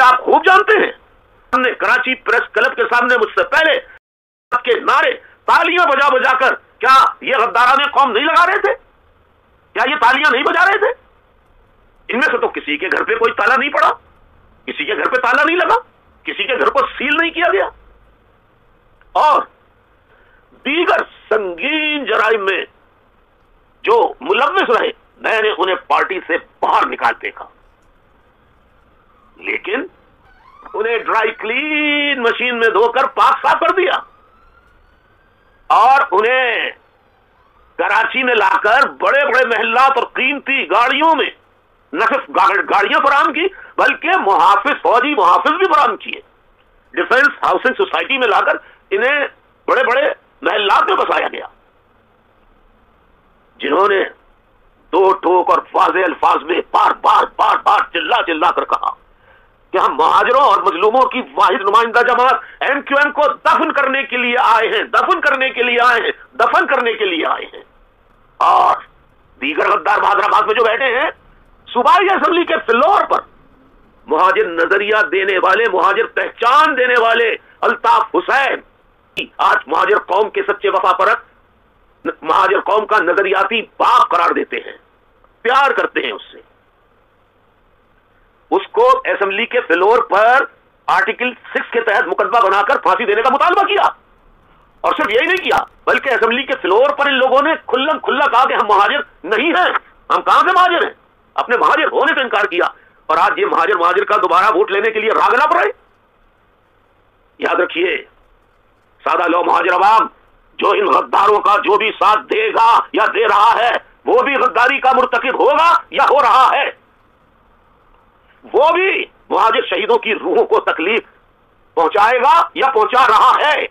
ये आप खूब जानते हैं। हमने कराची प्रेस क्लब के सामने मुझसे पहले के नारे तालियां बजा बजा कर, क्या ये गद्दाराने कौम नहीं लगा रहे थे? क्या ये तालियां नहीं बजा रहे थे? इनमें से तो किसी के घर पे कोई ताला नहीं पड़ा, किसी के घर पे ताला नहीं लगा, किसी के घर को सील नहीं किया गया। और दीगर संगीन जराइम में जो मुलव्विस रहे, मैंने उन्हें पार्टी से बाहर निकाल फेंका, लेकिन उन्हें ड्राई क्लीन मशीन में धोकर पाक साफ कर दिया और उन्हें कराची में लाकर बड़े बड़े महलात और कीमती गाड़ियों में न सिर्फ गाड़ियां फराहम की, बल्कि मुहाफिज, फौजी मुहाफिज भी फराहम किए। डिफेंस हाउसिंग सोसाइटी में लाकर इन्हें बड़े बड़े महलात में बसाया गया। जिन्होंने दो टोक और वाज़ेह अल्फाज में बार बार बार बार चिल्ला चिल्ला कर कहा कि हम महाजरों और मजलूमों की वाहिद नुमाइंदा जमात MQM को दफन करने के लिए आए हैं, दफन करने के लिए आए हैं, दफन करने के लिए आए हैं। और दीगर गद्दार हैदराबाद में जो बैठे हैं, सूबाई असेंबली के फ्लोर पर मुहाजिर नजरिया देने वाले, मुहाजिर पहचान देने वाले अल्ताफ हुसैन आज मुहाजिर कौम के सच्चे वफापरक, मुहाजिर कौम का नजरियाती बाप करार देते हैं, प्यार करते हैं उससे। उसको असेंबली के फ्लोर पर आर्टिकल 6 के तहत मुकदमा बनाकर फांसी देने का मुतालबा किया। और सिर्फ यही नहीं किया, बल्कि असेंबली के फ्लोर पर इन लोगों ने खुल्लम खुल्ला कहा कि हम महाजिर नहीं हैं, हम कहां से महाजिर हैं, अपने महाजिर होने से इनकार किया। और आज ये महाजिर का दोबारा वोट लेने के लिए रागना पड़े। याद रखिए सादा लो महाजिर अवाम, जो इन गद्दारों का जो भी साथ देगा या दे रहा है, वो भी गद्दारी का मुर्तकिब होगा या हो रहा है। वो भी मुहाजिर शहीदों की रूहों को तकलीफ पहुंचाएगा या पहुंचा रहा है।